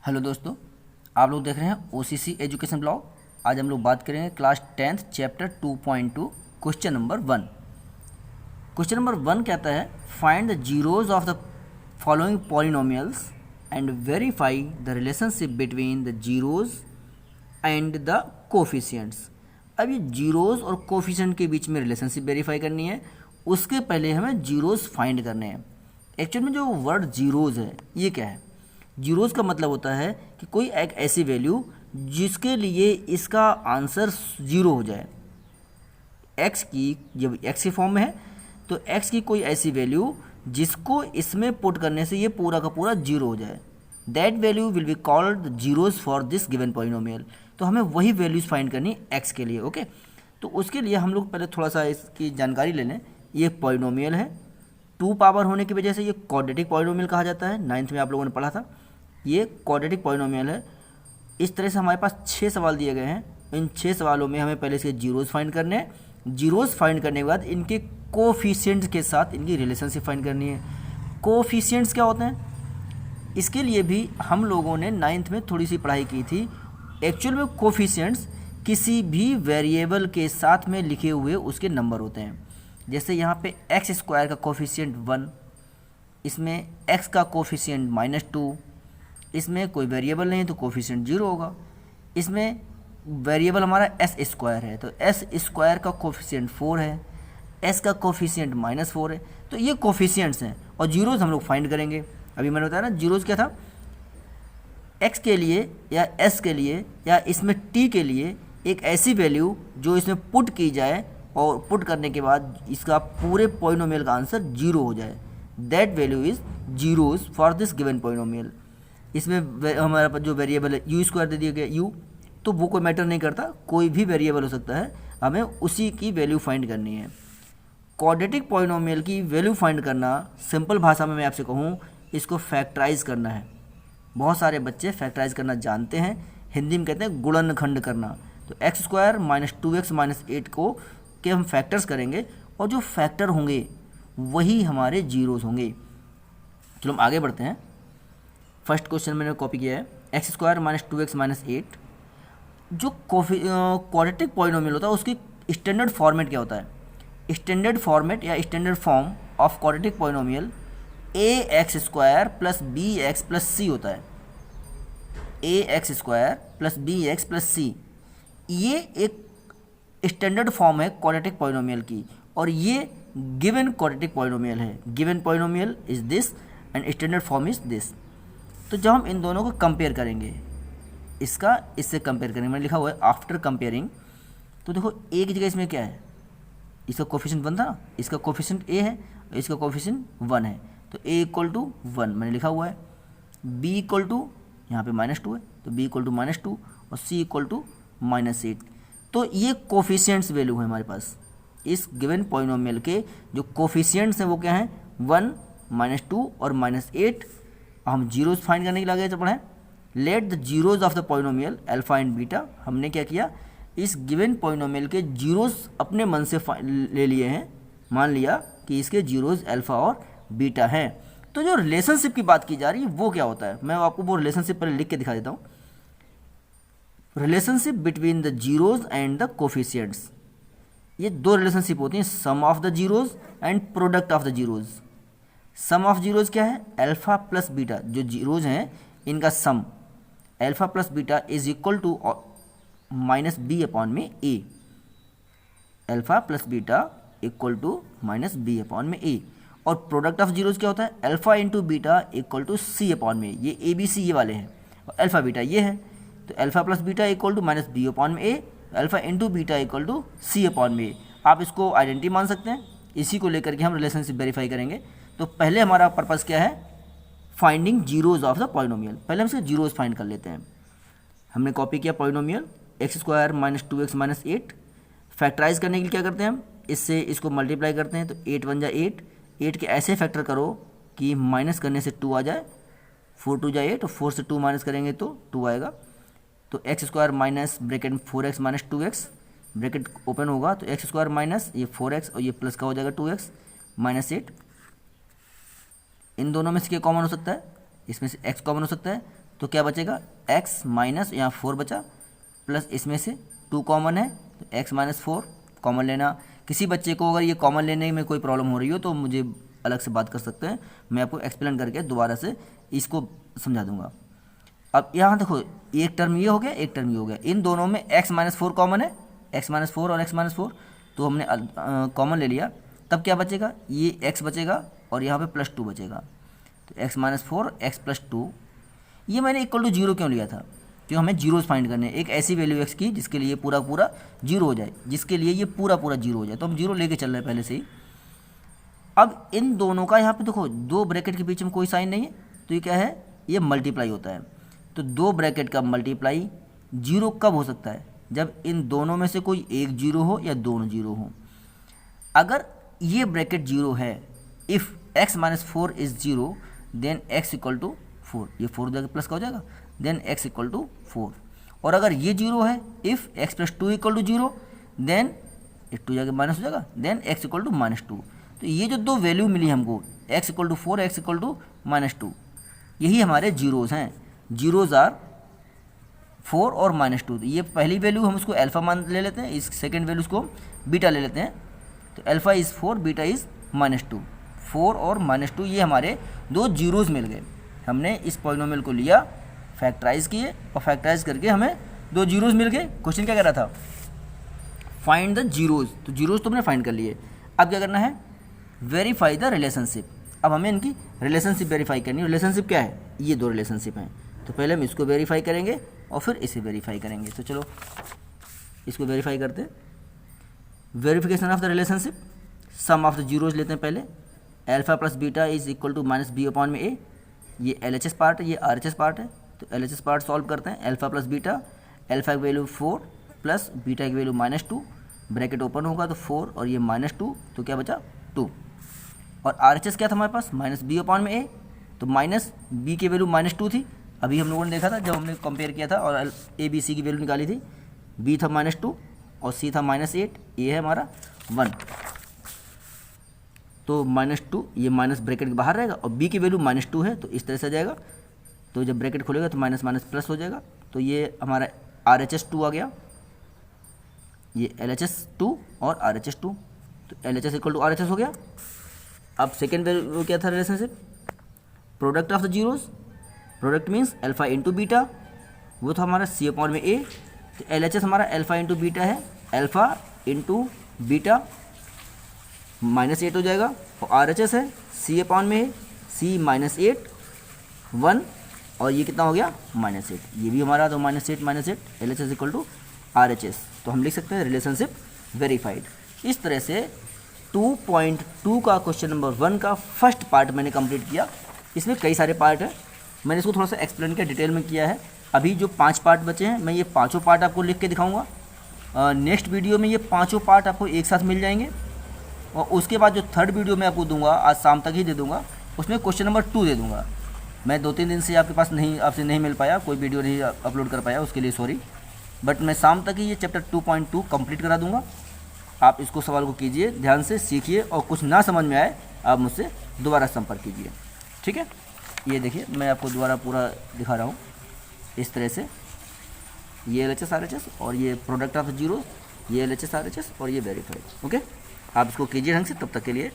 Hello दोस्तों, आप लोग देख रहे हैं ओसीसी एजुकेशन ब्लॉग। आज हम लोग बात करेंगे class 10th chapter 2.2 question number 1। Question number 1 कहता है find the zeros of the following polynomials and verify the relationship between the zeros and the coefficients. अब ये जीरोज और कोफिशिएंट के बीच में रिलेशनशिप वेरीफाई करनी है। उसके पहले हमें जीरोज फाइंड करने हैं। एक्चुअल में जो वर्ड जीरोज है ये क्या है? जीरोज का मतलब होता है कि कोई एक ऐसी वैल्यू जिसके लिए इसका आंसर जीरो हो जाए। एक्स की जब एक्स के फॉर्म में है तो एक्स की कोई ऐसी वैल्यू जिसको इसमें पुट करने से ये पूरा का पूरा जीरो हो जाए। That value will be called zeros for this given polynomial. तो हमें वही वैल्यूज फाइंड करनी एक्स के लिए। ओके, तो उसके लिए हम लोग पहले थोड़ा सा इसकी जानकारी ले लें। ये पॉलिनोमियल है, 2 पावर होने की वजह से ये क्वाड्रेटिक पॉलिनोमियल कहा जाता है। 9th में आप लोगों ने पढ़ा था। ये क्वाड्रेटिक पॉलिनोमियल है। इस तरह से हमारे पास 6 सवाल दिए गए हैं। इन 6 सवालों में हमें पहले इसके जीरोज फाइंड करने हैं। जीरोज फाइंड करने के बाद इनके कोफिशिएंट्स के साथ इनकी रिलेशनशिप फाइंड करनी है। कोफिशिएंट्स क्या होते हैं? इसके लिए भी हम लोगों ने 9th में थोड़ी सी पढ़ाई की थी। एक्चुअल में कोफिशिएंट्स किसी भी वेरिएबल के साथ में लिखे हुए उसके नंबर होते हैं। जैसे यहाँ पे एक्स स्क्वायर का कोफिशिएंट 1, इसमें एक्स का कोफिशिएंट -2, इसमें कोई वेरिएबल नहीं तो कोफिशिएंट 0 होगा। इसमें वेरिएबल हमारा एस स्क्वायर है तो एस स्क्वायर का कोफिशिएंट 4 है, एस का कोफिशिएंट -4 है। तो ये कोफिशिएंट्स हैं और जीरोज हम लोग फाइंड करेंगे। अभी मैंने बताया ना जीरोज क्या था। एक्स के लिए या एस के लिए या इसमें टी के लिए एक ऐसी वैल्यू जो इसमें पुट की जाए और पुट करने के बाद इसका पूरे पॉलिनोमियल का आंसर 0 हो जाए। That value is zeros for this given polynomial. इसमें हमारे पास जो वेरिएबल है यू स्क्वायर दे दिया गया यू, तो वो कोई मैटर नहीं करता, कोई भी वेरिएबल हो सकता है, हमें उसी की वैल्यू फाइंड करनी है। क्वाड्रेटिक पॉलिनोमियल की वैल्यू फाइंड करना सिंपल भाषा में मैं आपसे कहूँ, इसको फैक्टराइज करना है। बहुत सारे बच्चे फैक्टराइज करना जानते हैं, हिंदी में कहते हैं गुणनखंड करना। तो एक्स स्क्वायर -2x -8 को के हम फैक्टर्स करेंगे और जो फैक्टर होंगे वही हमारे जीरोज होंगे। चलो हम आगे बढ़ते हैं। फर्स्ट क्वेश्चन मैंने कॉपी किया है, एक्स स्क्वायर -2x -8। जो क्वाड्रेटिक पॉलिनोमियल होता है उसकी स्टैंडर्ड फॉर्मेट क्या होता है? स्टैंडर्ड फॉर्मेट या standard form of quadratic polynomial a x square plus b x plus c होता है। A x square plus b x plus c, ये एक स्टैंडर्ड फॉर्म है क्वाड्रेटिक पॉलिनोमियल की, और ये गिवन क्वाड्रेटिक पॉलिनोमियल है। Given polynomial is this and standard form is this. तो जब हम इन दोनों को कंपेयर करेंगे, इसका इससे कंपेयर करेंगे, मैंने लिखा हुआ है आफ्टर कंपेयरिंग। तो देखो ए की जगह इसमें क्या है, इसका कोफिशिएंट 1 था ना, इसका कोफिशिएंट ए है, इसका कोफिशिएंट 1 है, तो ए इक्वल टू 1 मैंने लिखा हुआ है। बी इक्वल टू यहाँ पे -2 है तो बी इक्वल टू -2 और सी इक्वल टू -8। तो ये कोफिशिएंट्स वैल्यू है हमारे पास। इस गिवन पॉलिनोमियल के जो कोफिशिएंट्स हैं वो क्या हैं? 1, -2 और -8। हम जीरोज फाइंड करने के लिए आगे पढ़ें। Let the zeros of the polynomial alpha and beta. हमने क्या किया, इस गिवन पॉलिनोमियल के जीरोज अपने मन से ले लिए हैं। मान लिया कि इसके जीरोज अल्फा और बीटा हैं। तो जो रिलेशनशिप की बात की जा रही है वो क्या होता है, मैं आपको वो रिलेशनशिप पहले लिख के दिखा देता हूँ। Relationship between the zeros and the coefficients, ये दो रिलेशनशिप होती हैं, sum of the zeros and product of the zeros. Sum of zeros क्या है? अल्फा प्लस बीटा, जो जीरोज हैं इनका sum alpha plus beta is equal to -b upon में a। Alpha plus beta equal to -b upon में a। और product of zeros क्या होता है? Alpha into beta equal to c upon में। ये a b c ये वाले हैं और अल्फा बीटा ये है, तो alpha plus beta equal to -b upon में a, alpha into beta equal to c upon में a। आप इसको आइडेंटिटी मान सकते हैं। इसी को लेकर के हम रिलेशनशिप वेरीफाई करेंगे। तो पहले हमारा पर्पस क्या है? Finding zeros of the polynomial. पहले हम इसके जीरोज फाइंड कर लेते हैं। हमने कॉपी किया polynomial x square -2x -8। Factorise करने के लिए क्या करते हैं हम? इससे इसको मल्टीप्लाई करते हैं तो 8 1 जा 8। 8 के ऐसे फैक्टर करो कि माइनस करने से 2 आ जाए। 4 2 जा 8 और 4 से 2 माइनस करेंगे तो 2 आएगा। तो x square minus bracket 4x -2x bracket open होगा तो एक्स स्क्वायर माइनस ये 4x और ये प्लस का हो जाएगा 2x -8। इन दोनों में से क्या कॉमन हो सकता है? इसमें से x कॉमन हो सकता है, तो क्या बचेगा, x माइनस यहाँ 4 बचा, प्लस इसमें से 2 कॉमन है तो x माइनस 4 कॉमन लेना। किसी बच्चे को अगर ये कॉमन लेने में कोई प्रॉब्लम हो रही हो तो मुझे अलग से बात कर सकते हैं, मैं आपको एक्सप्लेन करके दोबारा से इसको समझा दूंगा। अब यहाँ देखो, एक टर्म ये हो गया, एक टर्म ये हो गया, इन दोनों में x माइनस 4 कॉमन है, x माइनस 4 और x माइनस 4 तो हमने कॉमन ले लिया। तब क्या बचेगा, ये x बचेगा और यहाँ पे प्लस 2 बचेगा। तो x माइनस 4 x प्लस 2, ये मैंने इक्वल टू 0 क्यों लिया था, क्यों हमें जीरोज़ फाइंड करने हैं, एक ऐसी वैल्यू x की जिसके लिए पूरा पूरा जीरो हो जाए, जिसके लिए ये पूरा पूरा जीरो हो जाए, तो हम जीरो लेके चल रहे हैं पहले से ही। अब इन दोनों का यहाँ पे देखो, दो ब्रैकेट के बीच में कोई साइन नहीं है, तो ये क्या है, ये मल्टीप्लाई होता है। तो दो ब्रैकेट का मल्टीप्लाई जीरो कब हो सकता है, जब इन दोनों में से कोई एक जीरो हो या दोनों जीरो हो। अगर ये ब्रैकेट जीरो है, if x minus 4 is zero then x equal to 4, ये 4 जाकर प्लस का हो जाएगा, देन x इक्वल टू 4। और अगर ये जीरो है, if x plus 2 equal to zero then 2 जाकर माइनस हो जाएगा, then x equal to minus 2। तो ये जो दो वैल्यू मिली हमको, x equal to 4, x equal to minus 2, यही हमारे जीरोज़ हैं। जीरोज़ आर 4 और माइनस 2। तो ये पहली वैल्यू हम उसको अल्फ़ा मान ले लेते हैं, इस सेकेंड वैल्यू उसको बीटा ले लेते हैं। तो alpha is 4, beta is minus 2। 4 और माइनस 2 ये हमारे दो जीरोज़ मिल गए। हमने इस पॉलिनोमियल को लिया, फैक्टराइज किए और फैक्टराइज करके हमें दो जीरोज़ मिल गए। क्वेश्चन क्या कह रहा था, फाइंड द जीरोज़, तो जीरोज़ तो हमने फाइंड कर लिए। अब क्या करना है, वेरीफाई द रिलेशनशिप। अब हमें इनकी रिलेशनशिप वेरीफाई करनी है। रिलेशनशिप क्या है, ये दो रिलेशनशिप हैं, तो पहले हम इसको वेरीफाई करेंगे और फिर इसे वेरीफाई करेंगे। तो चलो इसको वेरीफाई करते हैं। Verification of the relationship, sum of the zeros लेते हैं पहले। Alpha plus beta is equal to minus B upon में ए, ये LHS पार्ट है, ये RHS पार्ट है। तो LHS पार्ट सॉल्व करते हैं। अल्फ़ा प्लस बीटा, अल्फ़ा की वैल्यू 4 प्लस बीटा की वैल्यू माइनस 2, ब्रैकेट ओपन होगा तो 4 और ये माइनस 2, तो क्या बचा 2। और RHS क्या था हमारे पास, माइनस बी अपॉन में ए, तो माइनस बी की वैल्यू माइनस 2 थी, अभी हम लोगों ने देखा था जब हमने कंपेयर किया था और ABC की वैल्यू निकाली थी। B था माइनस 2 और C था माइनस 8, ए है हमारा 1, तो माइनस 2, ये माइनस ब्रैकेट के बाहर रहेगा और B की वैल्यू माइनस 2 है, तो इस तरह से आ जाएगा। तो जब ब्रैकेट खोलेगा तो माइनस माइनस प्लस हो जाएगा, तो ये हमारा RHS 2 आ गया, ये LHS 2 और RHS 2, तो LHS इक्वल टू RHS हो गया। अब सेकेंड वैल्यू क्या था relationship, product of the zeros, product means alpha into beta, वो था हमारा C अपॉन में A। तो LHS हमारा अल्फ़ा इंटू बीटा है, अल्फ़ा इंटू बीटा माइनस 8 हो जाएगा। और RHS है C अपॉन में C माइनस 8 1, और ये कितना हो गया माइनस 8, ये भी हमारा तो minus 8 LHS equal to RHS। तो हम लिख सकते हैं रिलेशनशिप वेरीफाइड। इस तरह से 2.2 का क्वेश्चन नंबर 1 का फर्स्ट पार्ट मैंने कंप्लीट किया। इसमें कई सारे पार्ट हैं, मैंने इसको थोड़ा सा एक्सप्लेन किया, डिटेल में किया है। अभी जो 5 पार्ट बचे हैं, मैं ये पाँचों पार्ट आपको लिख के दिखाऊंगा। नेक्स्ट वीडियो में ये पाँचों पार्ट आपको एक साथ मिल जाएंगे, और उसके बाद जो थर्ड वीडियो मैं आपको दूंगा, आज शाम तक ही दे दूंगा, उसमें क्वेश्चन नंबर 2 दे दूंगा। मैं 2-3 दिन से आपके पास आपसे नहीं मिल पाया, कोई वीडियो नहीं अपलोड कर पाया, उसके लिए सॉरी, बट मैं शाम तक ही ये चैप्टर 2.2 कंप्लीट करा दूंगा। आप इसको सवाल को कीजिए, ध्यान से सीखिए, और कुछ ना समझ में आए आप मुझसे दोबारा संपर्क कीजिए, ठीक है। ये देखिए मैं आपको दोबारा पूरा दिखा रहा हूँ इस तरह से, ये LHS RHS और ये प्रोडक्ट ऑफ जीरो, ये LHS RHS और ये वेरीफाइड। ओके, आप इसको कीजिए ढंग से। तब तक के लिए